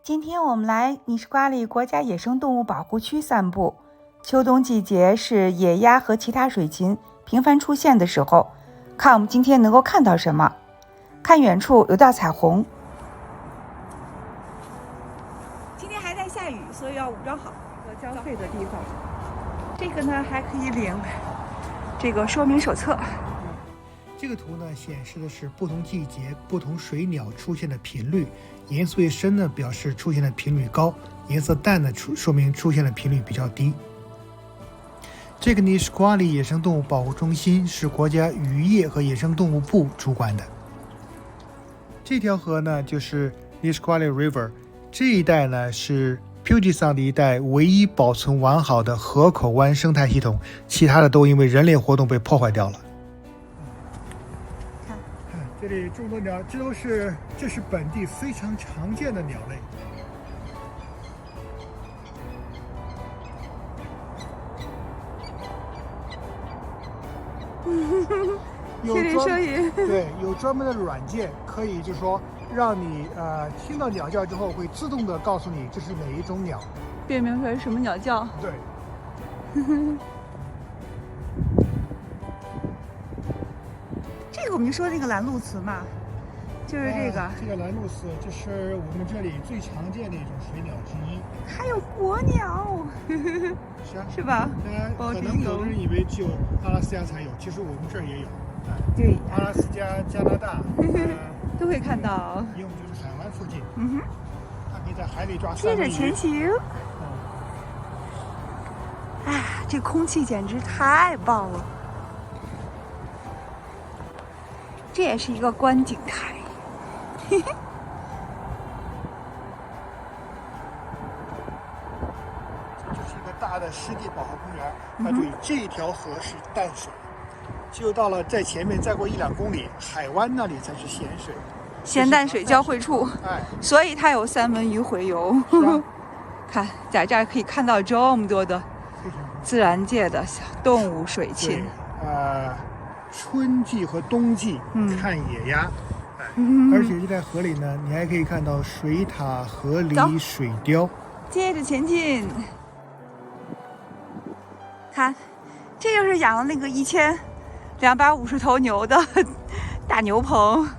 今天我们来尼什瓜里国家野生动物保护区散步。秋冬季节是野鸭和其他水禽频繁出现的时候，看我们今天能够看到什么。看远处有道彩虹。今天还在下雨，所以要武装好。交费的地方，这个呢还可以领这个说明手册。这个图呢显示的是不同季节不同水鸟出现的频率，颜色越深呢表示出现的频率高，颜色淡的说明出现的频率比较低。这个尼什瓜里野生动物保护中心是国家渔业和野生动物部主管的。这条河呢就是尼什瓜里 River， 这一带呢是Puget Sound 的一带唯一保存完好的河口湾生态系统，其他的都因为人类活动被破坏掉了。看这里众多鸟，这是本地非常常见的鸟类。心理摄影，对，有专门的软件，可以就是说让你听到鸟叫之后，会自动的告诉你这是哪一种鸟，辨明出来是什么鸟叫。对。这个我们就说这个蓝鹭鸶嘛，就是这个。这个蓝鹭鸶，这是我们这里最常见的一种水鸟之一。还有国鸟，是吧？可能有的人以为只有阿拉斯加才有，其实我们这儿也有。对，阿拉斯加、加拿大都会看到。因为我们就是海湾附近。它可以在海里抓。接着前行。哎，这空气简直太棒了。这也是一个观景台。这就是一个大的湿地保护公园。那注意，这条河是淡水。就到了在前面再过1-2公里，海湾那里才是咸水，咸淡水交汇处。所以它有三文鱼洄游。看，在这儿可以看到这么多的自然界的小动物水禽。春季和冬季看野鸭，而且就在河里呢，你还可以看到水獭、河狸、水貂。接着前进。看，这就是养了那个1250头牛的大牛棚。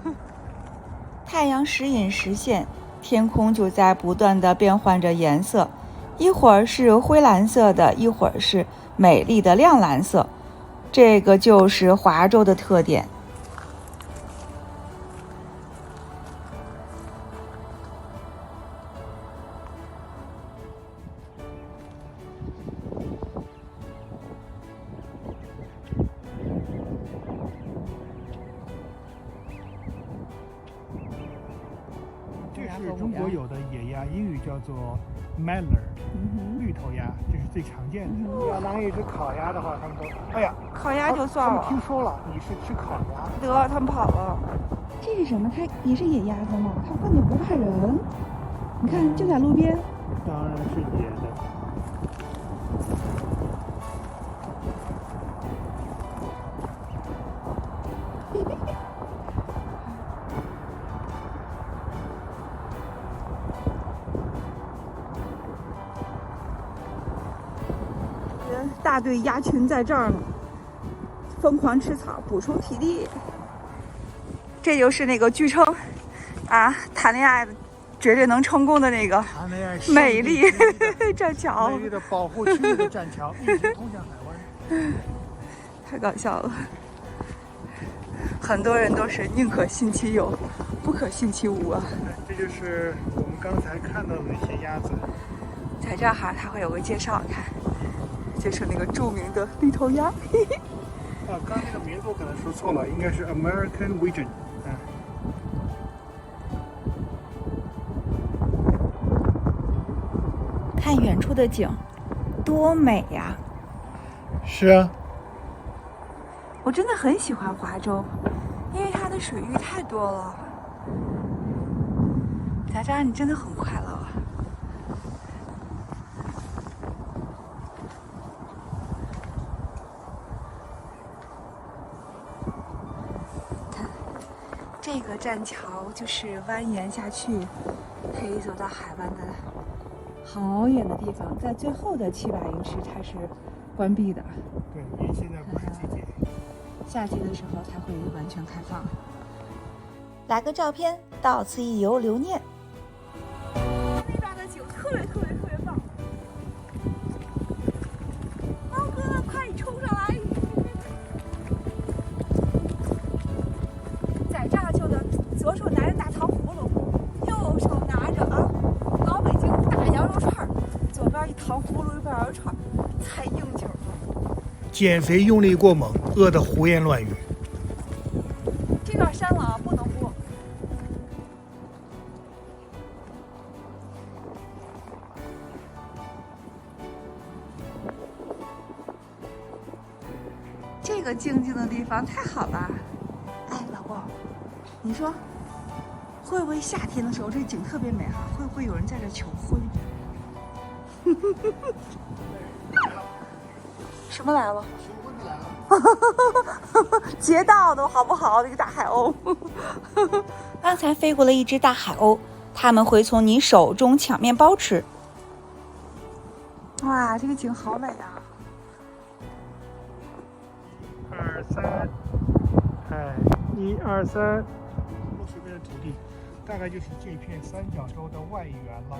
太阳时隐时现，天空就在不断的变换着颜色，一会儿是灰蓝色的，一会儿是美丽的亮蓝色，这个就是华州的特点。这是中国有的野鸭，英语叫做 Mallard， 绿头鸭，这是最常见的。要拿一只烤鸭的话，他们都，哎呀，烤鸭就算了。他们听说了你是吃烤鸭，得，他们跑了。这是什么？它也是野鸭子吗？它根本不怕人。你看，就在路边。当然是野的。大队鸭群在这儿呢，疯狂吃草，补充体力。这就是那个据称谈恋爱绝对能成功的那个美丽栈桥，美丽的保护区域的栈桥，一直通向海湾。太搞笑了。很多人都是宁可信其有，不可信其无啊。这就是我们刚才看到的那些鸭子。在这儿它会有个介绍，看。就是那个著名的绿头鸭。刚才那个名字我可能说错了，应该是 American Widgeon。看远处的景，多美呀！是啊，我真的很喜欢华州，因为它的水域太多了。在这儿你真的很快乐。这个栈桥就是蜿蜒下去，可以走到海湾的好远的地方。在最后的700英尺，它是关闭的。对，因为现在不是季节，夏季的时候才会完全开放。来个照片，到此一游留念。那边的景特别棒。猫哥，快冲上来！在这儿就能左手拿着大糖葫芦，右手拿着老北京大羊肉串，左边一糖葫芦，右边羊肉串，太应景了。减肥用力过猛，饿得胡言乱语。这段删了不能播。这个静静的地方太好了。哎，老公，你说会不会夏天的时候这景特别美哈？会不会有人在这求婚？什么来了？求婚来了！劫道的好不好？那个大海鸥。刚才飞过了一只大海鸥，它们会从你手中抢面包吃。哇，这个景好美啊2、3，哎，1、2、3，露水边的土地，大概就是这片三角洲的外缘了。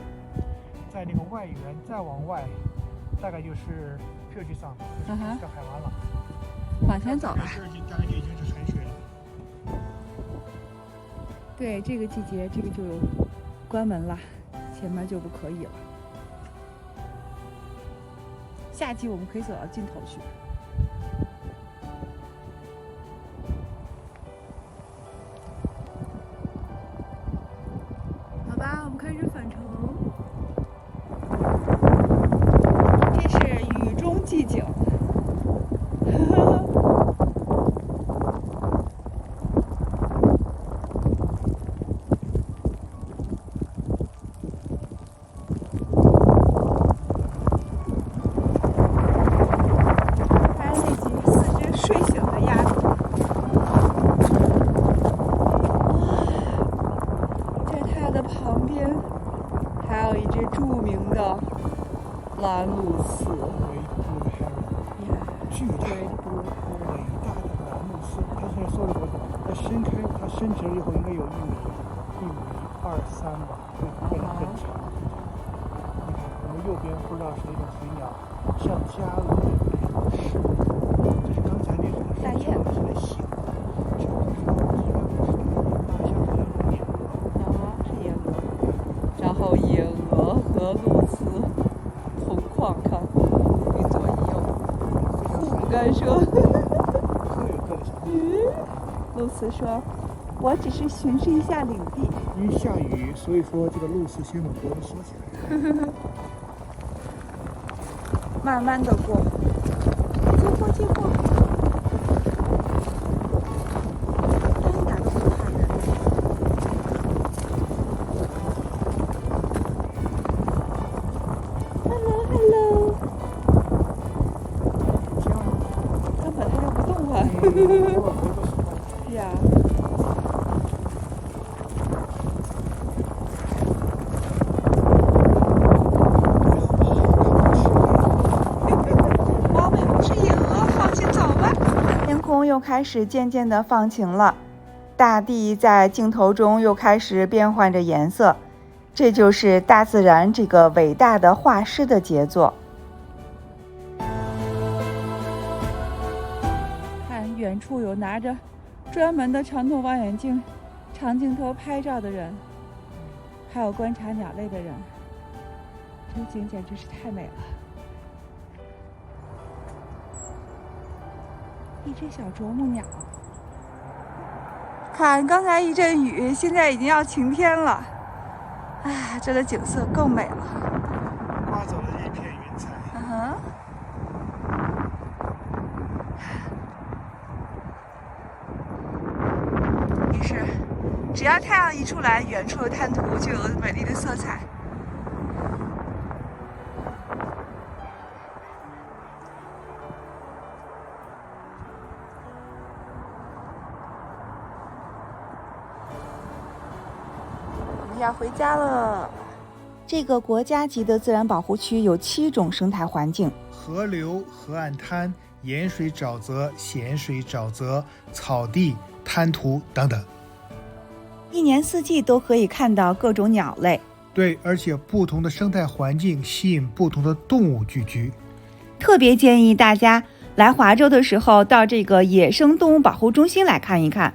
在那个外缘再往外，大概就是Puget Sound，就是这海湾了。往前走吧。这大概就已经是海水了。对，这个季节这个就关门了，前面就不可以了。夏季我们可以走到尽头去。好吧，我们开始返程。这是雨中寂静。蓝鹭鸶，巨大伟大的蓝鹭鸶，它现在缩了多少？它伸直了以后应该有1.2、3米吧，会变得很长。你看，我们右边不知道是一种水鸟，像家鹅一样是，这是刚才那个大雁，是在醒。这个是大象和野鹅，是野鹅，然后野鹅和鹭鸶。看，一左一右，互不干涉。鹭鸶说：“我只是巡视一下领地。”因为下雨，所以说这个鹭鸶先把脖子缩起来。慢慢的过，接过。一点都不怕人。Hello。根本它就不动啊。呀。猫尾不是野鹅，放心走吧。天空又开始渐渐的放晴了，大地在镜头中又开始变换着颜色。这就是大自然这个伟大的画师的杰作。看远处有拿着专门的长筒望远镜、长镜头拍照的人，还有观察鸟类的人，这景简直是太美了。一只小啄木鸟，看刚才一阵雨，现在已经要晴天了。哎，这的景色更美了，刮走了一片云彩。于是，只要太阳一出来，远处的滩涂就有美丽的色彩。要回家了。这个国家级的自然保护区有7种生态环境：河流、河岸滩、盐水沼泽、咸水沼泽、草地、滩涂等等。一年四季都可以看到各种鸟类。对，而且不同的生态环境吸引不同的动物聚居。特别建议大家来华州的时候到这个野生动物保护中心来看一看。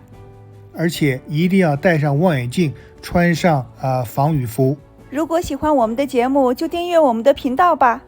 而且一定要戴上望远镜，穿上防雨服。如果喜欢我们的节目，就订阅我们的频道吧。